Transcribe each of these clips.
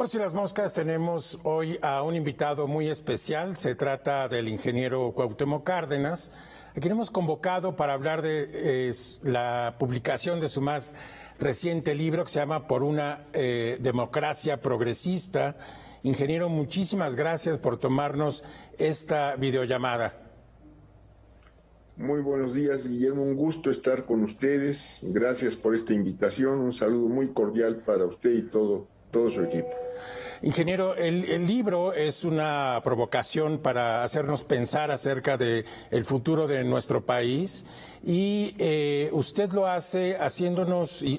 Por si las moscas, tenemos hoy a un invitado muy especial. Se trata del ingeniero Cuauhtémoc Cárdenas, a quien hemos convocado para hablar de la publicación de su más reciente libro, que se llama Por una democracia progresista. Ingeniero, muchísimas gracias por tomarnos esta videollamada. Muy buenos días, Guillermo, un gusto estar con ustedes. Gracias por esta invitación, un saludo muy cordial para usted y todo su equipo. Ingeniero, el libro es una provocación para hacernos pensar acerca del futuro de nuestro país y usted lo hace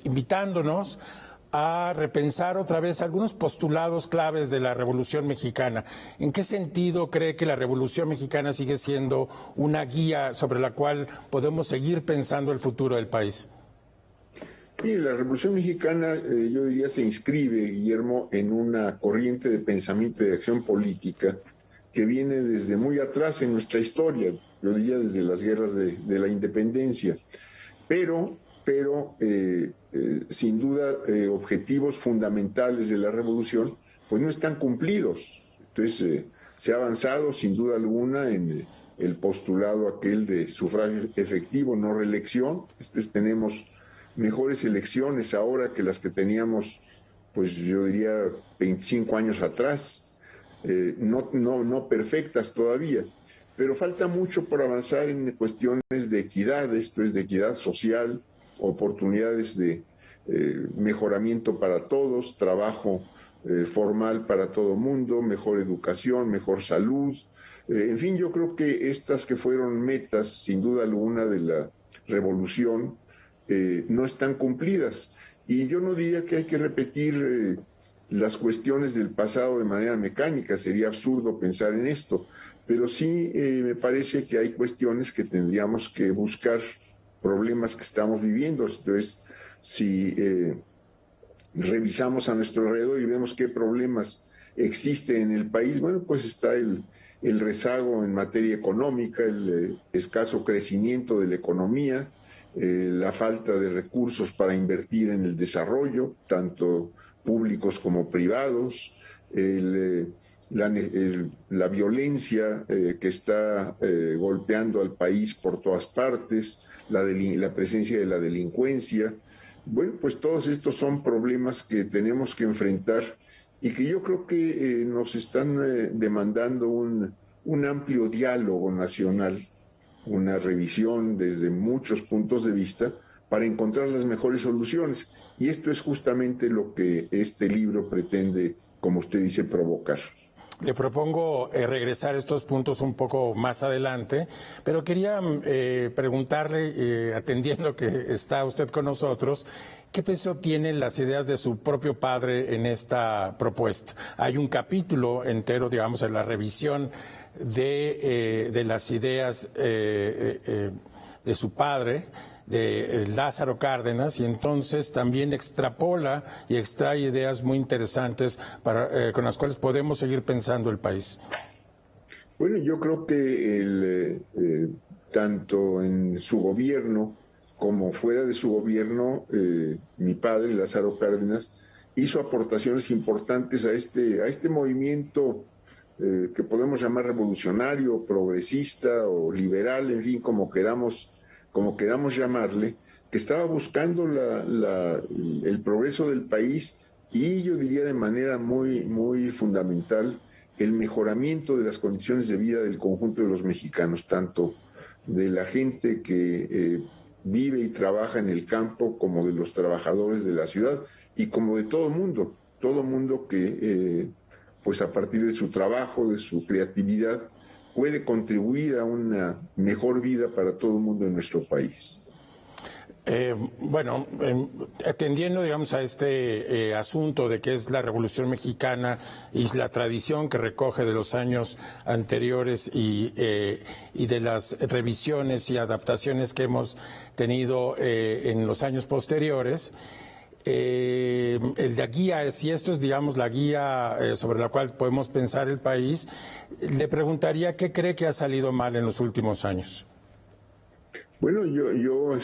invitándonos a repensar otra vez algunos postulados claves de la Revolución Mexicana. ¿En qué sentido cree que la Revolución Mexicana sigue siendo una guía sobre la cual podemos seguir pensando el futuro del país? Mire, la Revolución Mexicana, yo diría, se inscribe, Guillermo, en una corriente de pensamiento y de acción política que viene desde muy atrás en nuestra historia, yo diría desde las guerras de la independencia, pero sin duda objetivos fundamentales de la revolución pues no están cumplidos. Entonces se ha avanzado sin duda alguna en el postulado aquel de sufragio efectivo, no reelección. Entonces tenemos mejores elecciones ahora que las que teníamos, pues yo diría 25 años atrás, no perfectas todavía, pero falta mucho por avanzar en cuestiones de equidad, esto es de equidad social, oportunidades de mejoramiento para todos, trabajo formal para todo mundo, mejor educación, mejor salud. En fin, yo creo que estas que fueron metas, sin duda alguna, de la revolución, no están cumplidas. Y yo no diría que hay que repetir las cuestiones del pasado de manera mecánica, sería absurdo pensar en esto, pero sí me parece que hay cuestiones que tendríamos que buscar, problemas que estamos viviendo. Entonces, si revisamos a nuestro alrededor y vemos qué problemas existen en el país, bueno, pues está el rezago en materia económica, el escaso crecimiento de la economía, la falta de recursos para invertir en el desarrollo, tanto públicos como privados, la violencia que está golpeando al país por todas partes, la presencia de la delincuencia. Bueno, pues todos estos son problemas que tenemos que enfrentar y que yo creo que nos están demandando un amplio diálogo nacional, una revisión desde muchos puntos de vista para encontrar las mejores soluciones. Y esto es justamente lo que este libro pretende, como usted dice, provocar. Le propongo regresar a estos puntos un poco más adelante, pero quería preguntarle, atendiendo que está usted con nosotros, ¿qué peso tienen las ideas de su propio padre en esta propuesta? Hay un capítulo entero, digamos, en la revisión de las ideas de su padre, de Lázaro Cárdenas, y entonces también extrapola y extrae ideas muy interesantes con las cuales podemos seguir pensando el país. Bueno, yo creo que tanto en su gobierno como fuera de su gobierno, mi padre, Lázaro Cárdenas, hizo aportaciones importantes a este movimiento que podemos llamar revolucionario, progresista o liberal, en fin, como queramos llamarle, que estaba buscando el progreso del país y yo diría de manera muy fundamental el mejoramiento de las condiciones de vida del conjunto de los mexicanos, tanto de la gente que vive y trabaja en el campo como de los trabajadores de la ciudad y como de todo mundo que pues a partir de su trabajo, de su creatividad, puede contribuir a una mejor vida para todo el mundo en nuestro país. Atendiendo, digamos, a este asunto de que es la Revolución Mexicana y la tradición que recoge de los años anteriores y de las revisiones y adaptaciones que hemos tenido en los años posteriores, la guía, si esto es, digamos, la guía sobre la cual podemos pensar el país, le preguntaría qué cree que ha salido mal en los últimos años. Bueno, yo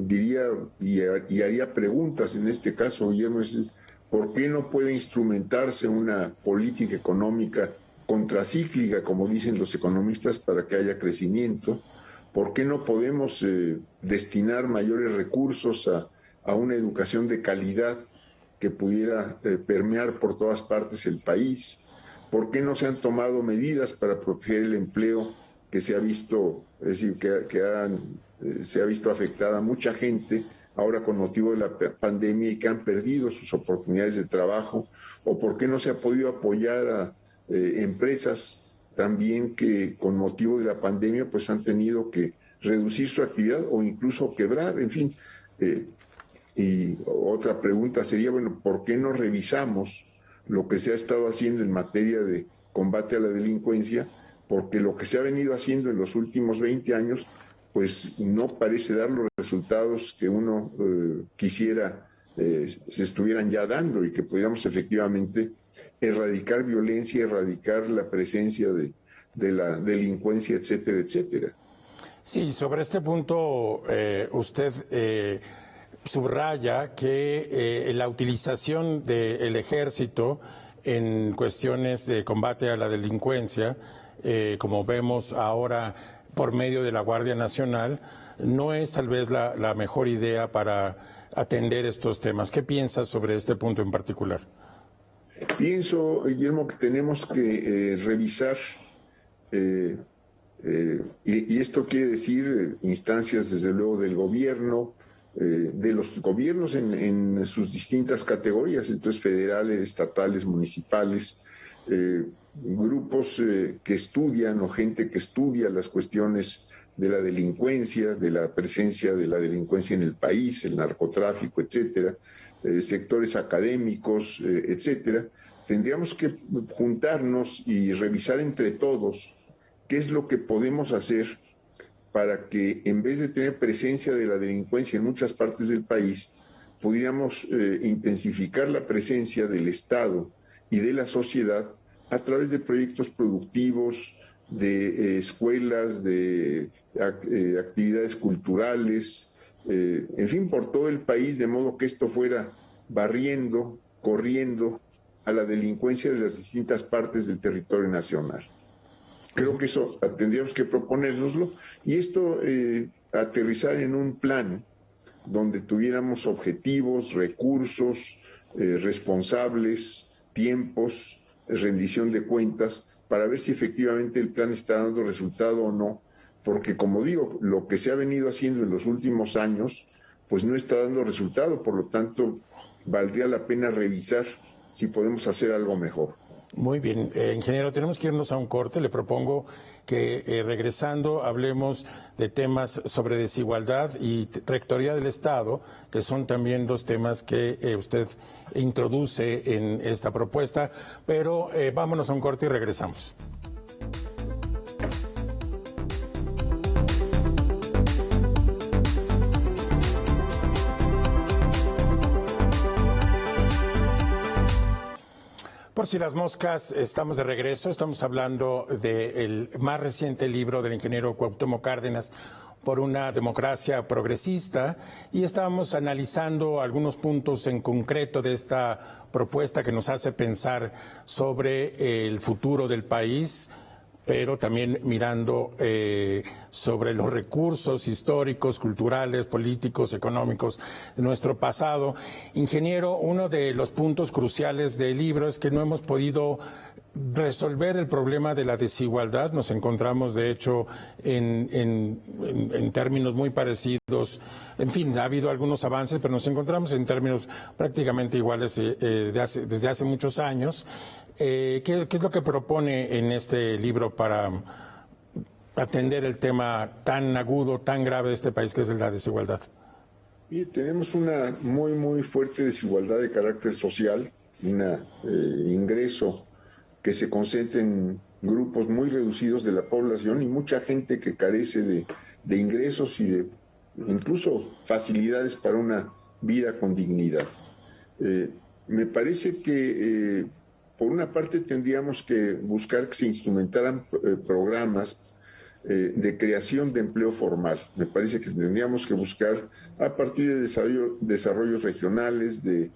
diría y haría preguntas en este caso, Guillermo. ¿Por qué no puede instrumentarse una política económica contracíclica, como dicen los economistas, para que haya crecimiento? ¿Por qué no podemos destinar mayores recursos a una educación de calidad que pudiera permear por todas partes el país? ¿Por qué no se han tomado medidas para proteger el empleo que se ha visto, es decir, se ha visto afectada a mucha gente ahora con motivo de la pandemia y que han perdido sus oportunidades de trabajo? ¿O por qué no se ha podido apoyar a empresas también que con motivo de la pandemia pues han tenido que reducir su actividad o incluso quebrar? En fin, y otra pregunta sería, bueno, ¿por qué no revisamos lo que se ha estado haciendo en materia de combate a la delincuencia? Porque lo que se ha venido haciendo en los últimos 20 años pues no parece dar los resultados que uno quisiera se estuvieran ya dando, y que pudiéramos efectivamente erradicar violencia, erradicar la presencia de la delincuencia, etcétera, etcétera. Sí, sobre este punto usted subraya que la utilización del ejército en cuestiones de combate a la delincuencia, como vemos ahora por medio de la Guardia Nacional, no es tal vez la mejor idea para atender estos temas. ¿Qué piensas sobre este punto en particular? Pienso, Guillermo, que tenemos que revisar, y esto quiere decir instancias desde luego del gobierno, de los gobiernos en sus distintas categorías, entonces federales, estatales, municipales, grupos que estudian o gente que estudia las cuestiones de la delincuencia, de la presencia de la delincuencia en el país, el narcotráfico, etcétera, sectores académicos, etcétera. Tendríamos que juntarnos y revisar entre todos qué es lo que podemos hacer para que, en vez de tener presencia de la delincuencia en muchas partes del país, pudiéramos intensificar la presencia del Estado y de la sociedad a través de proyectos productivos, de escuelas, de actividades culturales, en fin, por todo el país, de modo que esto fuera barriendo, corriendo a la delincuencia de las distintas partes del territorio nacional. Creo que eso tendríamos que proponérnoslo, y esto aterrizar en un plan donde tuviéramos objetivos, recursos, responsables, tiempos, rendición de cuentas, para ver si efectivamente el plan está dando resultado o no, porque, como digo, lo que se ha venido haciendo en los últimos años pues no está dando resultado, por lo tanto valdría la pena revisar si podemos hacer algo mejor. Muy bien, ingeniero, tenemos que irnos a un corte. Le propongo que regresando hablemos de temas sobre desigualdad y rectoría del Estado, que son también dos temas que usted introduce en esta propuesta, pero vámonos a un corte y regresamos. Por si las moscas, estamos de regreso. Estamos hablando del más reciente libro del ingeniero Cuauhtémoc Cárdenas, Por una democracia progresista, y estábamos analizando algunos puntos en concreto de esta propuesta que nos hace pensar sobre el futuro del país, pero también mirando sobre los recursos históricos, culturales, políticos, económicos de nuestro pasado. Ingeniero, uno de los puntos cruciales del libro es que no hemos podido resolver el problema de la desigualdad. Nos encontramos, de hecho, en términos muy parecidos. En fin, ha habido algunos avances, pero nos encontramos en términos prácticamente iguales desde hace muchos años. ¿Qué es lo que propone en este libro para atender el tema tan agudo, tan grave de este país, que es la desigualdad? Y tenemos una muy fuerte desigualdad de carácter social, un ingreso que se concentra en grupos muy reducidos de la población y mucha gente que carece de ingresos y de incluso facilidades para una vida con dignidad. Me parece que por una parte tendríamos que buscar que se instrumentaran programas de creación de empleo formal. Me parece que tendríamos que buscar, a partir de desarrollos regionales, de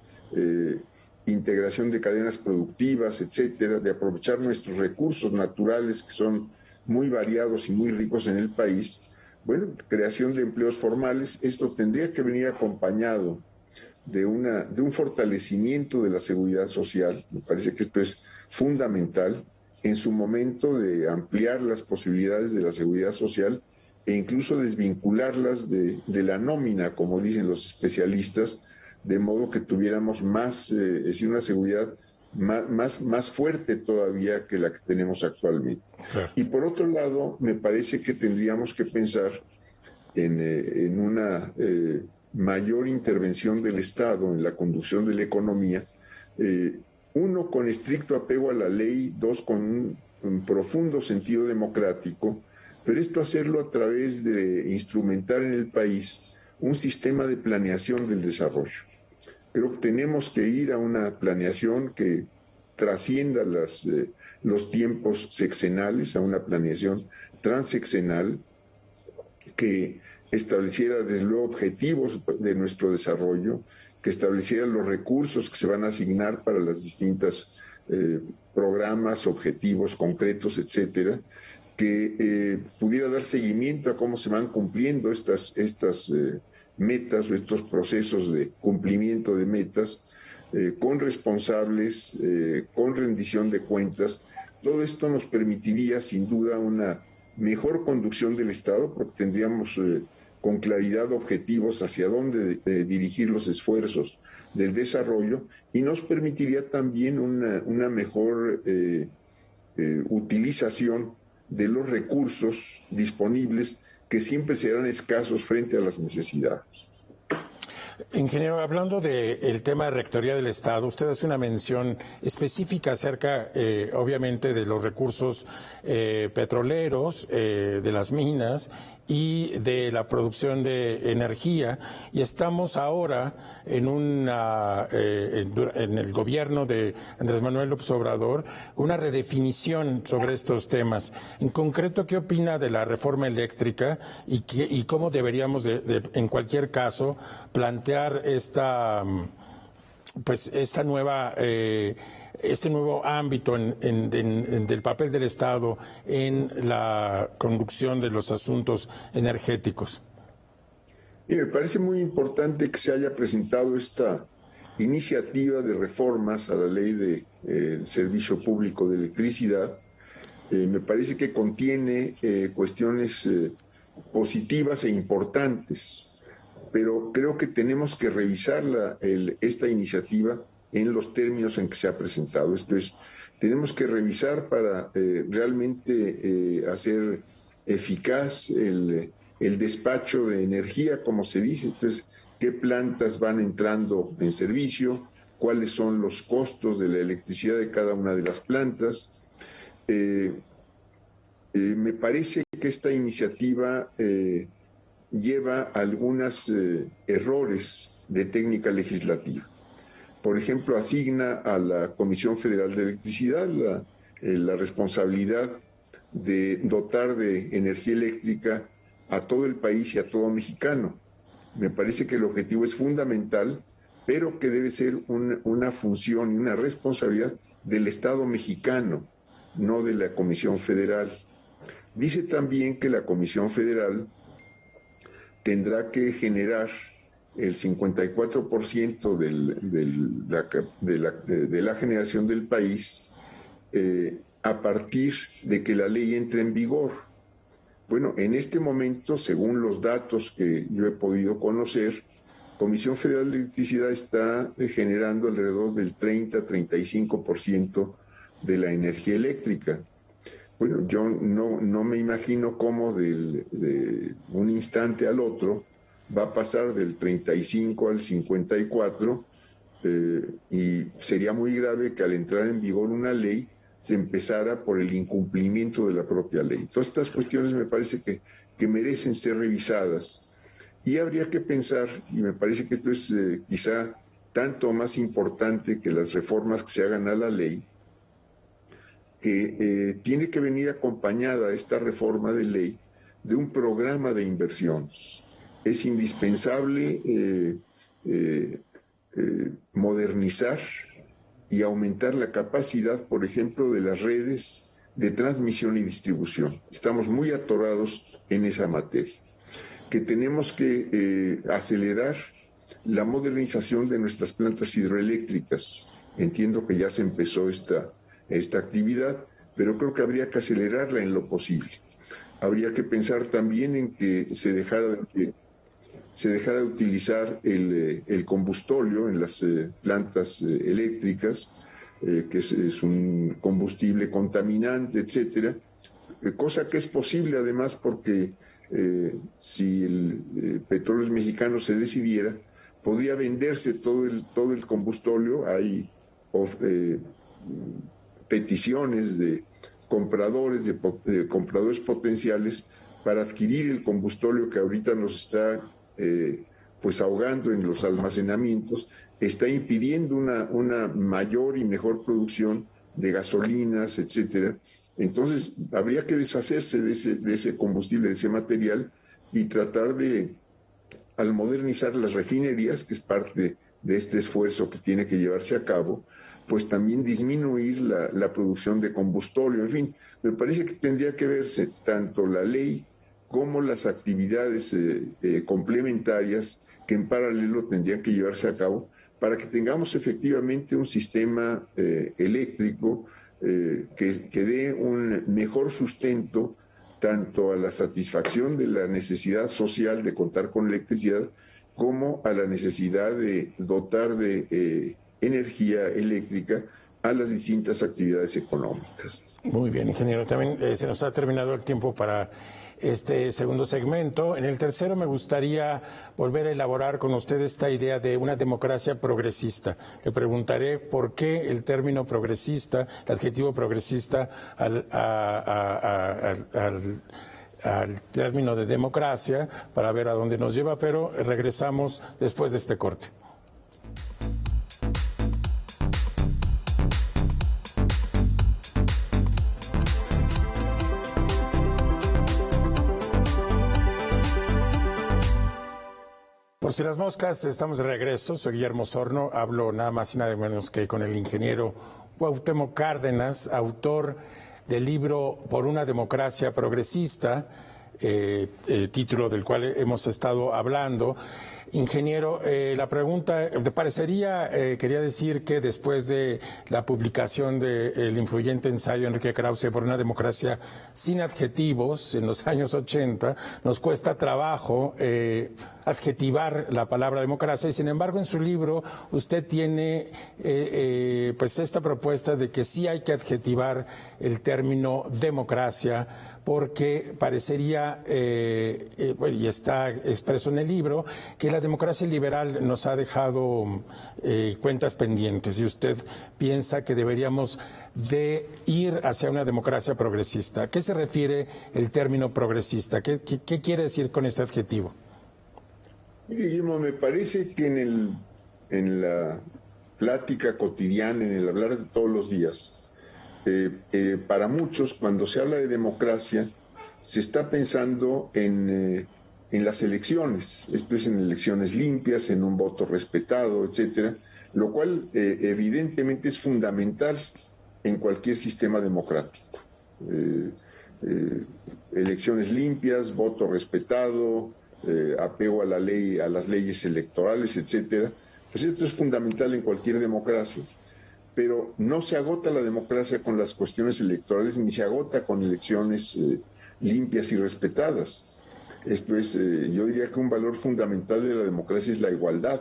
integración de cadenas productivas, etcétera, de aprovechar nuestros recursos naturales que son muy variados y muy ricos en el país. Bueno, creación de empleos formales, esto tendría que venir acompañado de un fortalecimiento de la seguridad social. Me parece que esto es fundamental en su momento de ampliar las posibilidades de la seguridad social e incluso desvincularlas de la nómina, como dicen los especialistas, de modo que tuviéramos más, es decir, una seguridad más fuerte todavía que la que tenemos actualmente. Claro. Y por otro lado, me parece que tendríamos que pensar en una mayor intervención del Estado en la conducción de la economía, uno, con estricto apego a la ley, dos, con un profundo sentido democrático, pero esto hacerlo a través de instrumentar en el país un sistema de planeación del desarrollo. Creo que tenemos que ir a una planeación que trascienda los tiempos sexenales, a una planeación transexenal que estableciera desde luego objetivos de nuestro desarrollo, que estableciera los recursos que se van a asignar para las distintas programas, objetivos concretos, etcétera, que pudiera dar seguimiento a cómo se van cumpliendo estas metas o estos procesos de cumplimiento de metas, con responsables, con rendición de cuentas. Todo esto nos permitiría sin duda una mejor conducción del Estado, porque tendríamos con claridad objetivos hacia dónde dirigir los esfuerzos del desarrollo, y nos permitiría también una mejor utilización de los recursos disponibles, que siempre serán escasos frente a las necesidades. Ingeniero, hablando del tema de Rectoría del Estado, usted hace una mención específica acerca, obviamente, de los recursos petroleros, de las minas y de la producción de energía, y estamos ahora en el gobierno de Andrés Manuel López Obrador una redefinición sobre estos temas. En concreto, ¿qué opina de la reforma eléctrica y cómo deberíamos en cualquier caso plantear esta nueva este nuevo ámbito del papel del Estado en la conducción de los asuntos energéticos? Y me parece muy importante que se haya presentado esta iniciativa de reformas a la ley de Servicio Público de Electricidad. Me parece que contiene cuestiones positivas e importantes, pero creo que tenemos que revisar esta iniciativa en los términos en que se ha presentado. Esto es, tenemos que revisar para realmente hacer eficaz el despacho de energía, como se dice. Esto es, qué plantas van entrando en servicio, cuáles son los costos de la electricidad de cada una de las plantas. Me parece que esta iniciativa lleva algunos errores de técnica legislativa. Por ejemplo, asigna a la Comisión Federal de Electricidad la responsabilidad de dotar de energía eléctrica a todo el país y a todo mexicano. Me parece que el objetivo es fundamental, pero que debe ser una función y una responsabilidad del Estado mexicano, no de la Comisión Federal. Dice también que la Comisión Federal tendrá que generar el 54% de la generación del país a partir de que la ley entre en vigor. Bueno, en este momento, según los datos que yo he podido conocer, Comisión Federal de Electricidad está generando alrededor del 30-35% de la energía eléctrica. Bueno, yo no me imagino cómo de un instante al otro va a pasar del 35 al 54, y sería muy grave que al entrar en vigor una ley se empezara por el incumplimiento de la propia ley. Todas estas cuestiones me parece que merecen ser revisadas, y habría que pensar, y me parece que esto es quizá tanto más importante que las reformas que se hagan a la ley, que tiene que venir acompañada esta reforma de ley de un programa de inversiones. Es indispensable modernizar y aumentar la capacidad, por ejemplo, de las redes de transmisión y distribución. Estamos muy atorados en esa materia. Que tenemos que acelerar la modernización de nuestras plantas hidroeléctricas. Entiendo que ya se empezó esta actividad, pero creo que habría que acelerarla en lo posible. Habría que pensar también en que se dejara de utilizar el combustóleo en las plantas eléctricas, que es un combustible contaminante, etcétera, cosa que es posible además porque si el Petróleos Mexicanos se decidiera, podría venderse todo el combustóleo. Hay peticiones de compradores potenciales para adquirir el combustóleo que ahorita nos está pues ahogando en los almacenamientos, está impidiendo una mayor y mejor producción de gasolinas, etcétera. Entonces, habría que deshacerse de ese combustible, de ese material, y tratar de, al modernizar las refinerías, que es parte de este esfuerzo que tiene que llevarse a cabo, pues también disminuir la producción de combustóleo. En fin, me parece que tendría que verse tanto la ley como las actividades complementarias que en paralelo tendrían que llevarse a cabo para que tengamos efectivamente un sistema eléctrico que dé un mejor sustento tanto a la satisfacción de la necesidad social de contar con electricidad como a la necesidad de dotar de energía eléctrica a las distintas actividades económicas. Muy bien, ingeniero. También se nos ha terminado el tiempo para este segundo segmento. En el tercero me gustaría volver a elaborar con usted esta idea de una democracia progresista. Le preguntaré por qué el término progresista, el adjetivo progresista al término de democracia, para ver a dónde nos lleva, pero regresamos después de este corte. Por si las moscas, estamos de regreso. Soy Guillermo Sorno. Hablo nada más y nada menos que con el ingeniero Cuauhtémoc Cárdenas, autor del libro Por una democracia progresista, título del cual hemos estado hablando. Ingeniero, la pregunta, ¿te parecería, quería decir que después de la publicación del influyente ensayo Enrique Krause por una democracia sin adjetivos en los años 80, nos cuesta trabajo adjetivar la palabra democracia, y sin embargo en su libro usted tiene pues esta propuesta de que sí hay que adjetivar el término democracia, porque parecería, y está expreso en el libro, que la democracia liberal nos ha dejado cuentas pendientes, y usted piensa que deberíamos de ir hacia una democracia progresista. ¿A qué se refiere el término progresista? ¿Qué quiere decir con este adjetivo? Guillermo, me parece que en la plática cotidiana, en el hablar de todos los días, para muchos, cuando se habla de democracia, se está pensando en las elecciones, esto es, en elecciones limpias, en un voto respetado, etcétera, lo cual evidentemente es fundamental en cualquier sistema democrático. Elecciones limpias, voto respetado, apego a la ley, a las leyes electorales, etcétera. Pues esto es fundamental en cualquier democracia. Pero no se agota la democracia con las cuestiones electorales, ni se agota con elecciones limpias y respetadas. Esto es, yo diría que un valor fundamental de la democracia es la igualdad.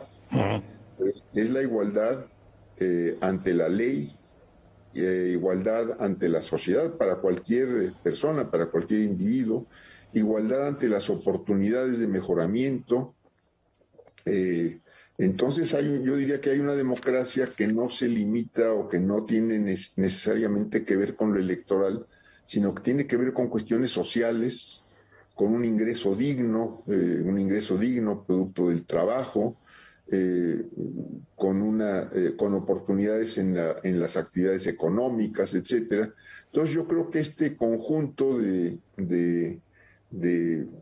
Es la igualdad ante la ley, igualdad ante la sociedad para cualquier persona, para cualquier individuo, igualdad ante las oportunidades de mejoramiento. Entonces yo diría que hay una democracia que no se limita o que no tiene necesariamente que ver con lo electoral, sino que tiene que ver con cuestiones sociales, con un ingreso digno producto del trabajo, con oportunidades en las actividades económicas, etcétera. Entonces yo creo que este conjunto de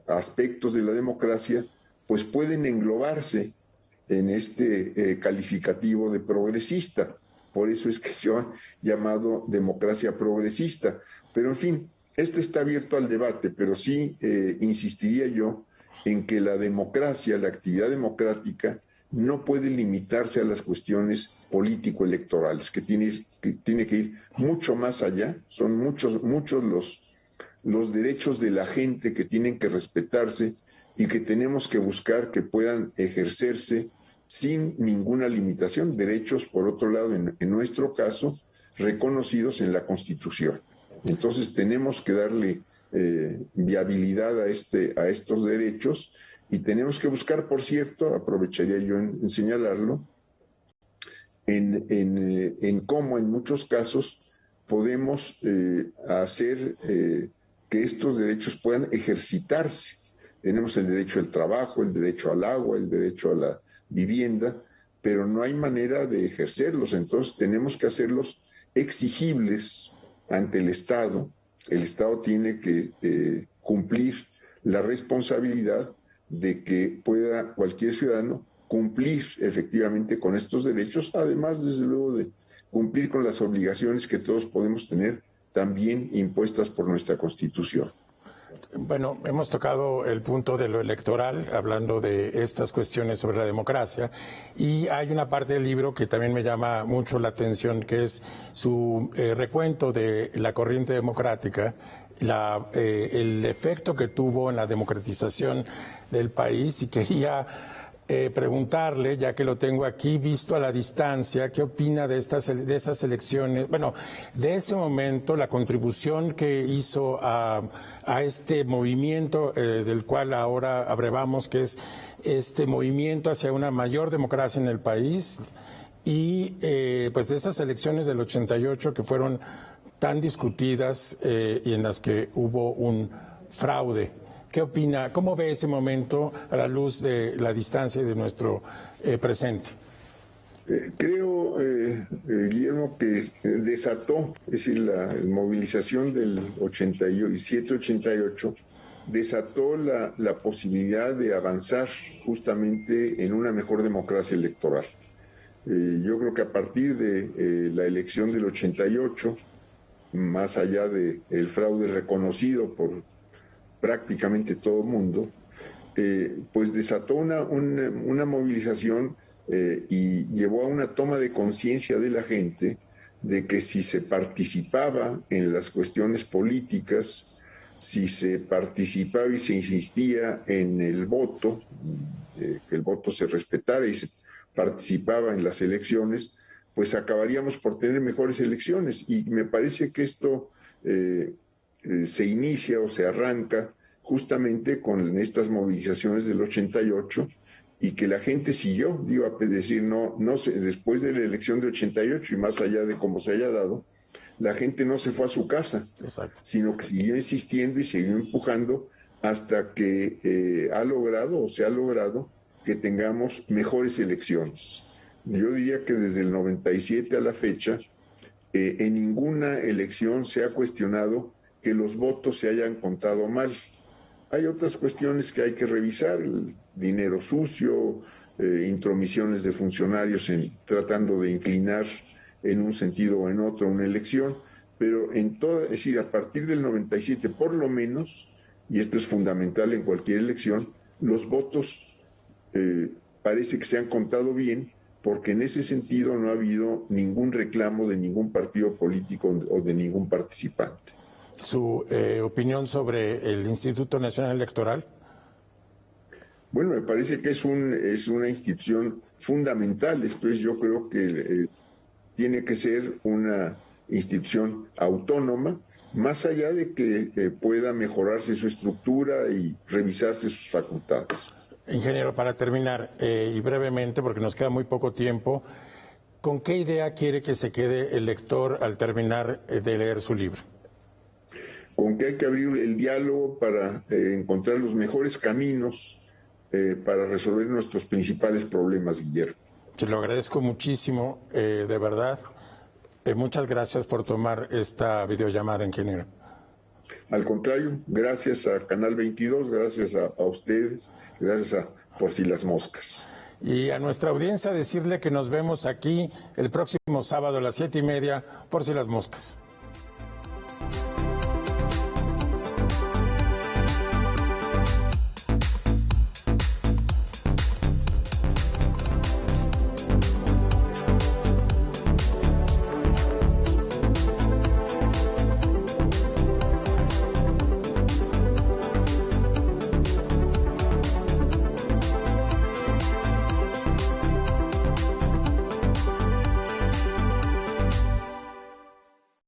aspectos de la democracia pues pueden englobarse en este calificativo de progresista. por eso es que yo he llamado democracia progresista. Pero en fin, esto está abierto al debate, pero sí insistiría yo en que la democracia, la actividad democrática, no puede limitarse a las cuestiones político-electorales, que tiene que ir mucho más allá. Son muchos los derechos de la gente que tienen que respetarse y que tenemos que buscar que puedan ejercerse sin ninguna limitación. Derechos, por otro lado, en nuestro caso, reconocidos en la Constitución. Entonces tenemos que darle viabilidad a estos derechos y tenemos que buscar, por cierto, aprovecharía yo en señalarlo, en cómo en muchos casos podemos hacer que estos derechos puedan ejercitarse. Tenemos el derecho al trabajo, el derecho al agua, el derecho a la vivienda, pero no hay manera de ejercerlos. Entonces tenemos que hacerlos exigibles ante el Estado. El Estado tiene que cumplir la responsabilidad de que pueda cualquier ciudadano cumplir efectivamente con estos derechos, además, desde luego, de cumplir con las obligaciones que todos podemos tener también impuestas por nuestra Constitución. Bueno, hemos tocado el punto de lo electoral, hablando de estas cuestiones sobre la democracia, y hay una parte del libro que también me llama mucho la atención, que es su recuento de la corriente democrática, el efecto que tuvo en la democratización del país, y quería preguntarle, ya que lo tengo aquí visto a la distancia, ¿qué opina de esas elecciones? Bueno, de ese momento, la contribución que hizo a este movimiento del cual ahora abrevamos, que es este movimiento hacia una mayor democracia en el país, y pues de esas elecciones del 88 que fueron tan discutidas y en las que hubo un fraude. ¿Qué opina? ¿Cómo ve ese momento a la luz de la distancia y de nuestro presente? Creo, Guillermo, que desató, es decir, la movilización del 87-88, desató la posibilidad de avanzar justamente en una mejor democracia electoral. Yo creo que a partir de la elección del 88, más allá del fraude reconocido por prácticamente todo el mundo, pues desató una movilización y llevó a una toma de conciencia de la gente de que si se participaba en las cuestiones políticas, si se participaba y se insistía en el voto, que el voto se respetara y se participaba en las elecciones, pues acabaríamos por tener mejores elecciones. Y me parece que esto se inicia o se arranca justamente con estas movilizaciones del 88 y que la gente siguió, digo, a decir, no sé, después de la elección de 88 y más allá de cómo se haya dado, la gente no se fue a su casa. Exacto. Sino que siguió insistiendo y siguió empujando hasta que ha logrado que tengamos mejores elecciones. Yo diría que desde el 97 a la fecha, en ninguna elección se ha cuestionado que los votos se hayan contado mal. Hay otras cuestiones que hay que revisar, el dinero sucio, intromisiones de funcionarios tratando de inclinar en un sentido o en otro una elección, pero es decir, a partir del 97 por lo menos, y esto es fundamental en cualquier elección, los votos parece que se han contado bien, porque en ese sentido no ha habido ningún reclamo de ningún partido político o de ningún participante. ¿Su opinión sobre el Instituto Nacional Electoral? Bueno, me parece que es una institución fundamental. Esto es, yo creo que tiene que ser una institución autónoma, más allá de que pueda mejorarse su estructura y revisarse sus facultades. Ingeniero, para terminar, y brevemente, porque nos queda muy poco tiempo, ¿con qué idea quiere que se quede el lector al terminar de leer su libro? Con que hay que abrir el diálogo para encontrar los mejores caminos para resolver nuestros principales problemas, Guillermo. Se lo agradezco muchísimo, de verdad. Muchas gracias por tomar esta videollamada, ingeniero. Al contrario, gracias a Canal 22, gracias a ustedes, gracias a Por Si las Moscas. y a nuestra audiencia decirle que nos vemos aquí el próximo sábado a las 7:30 por si las moscas.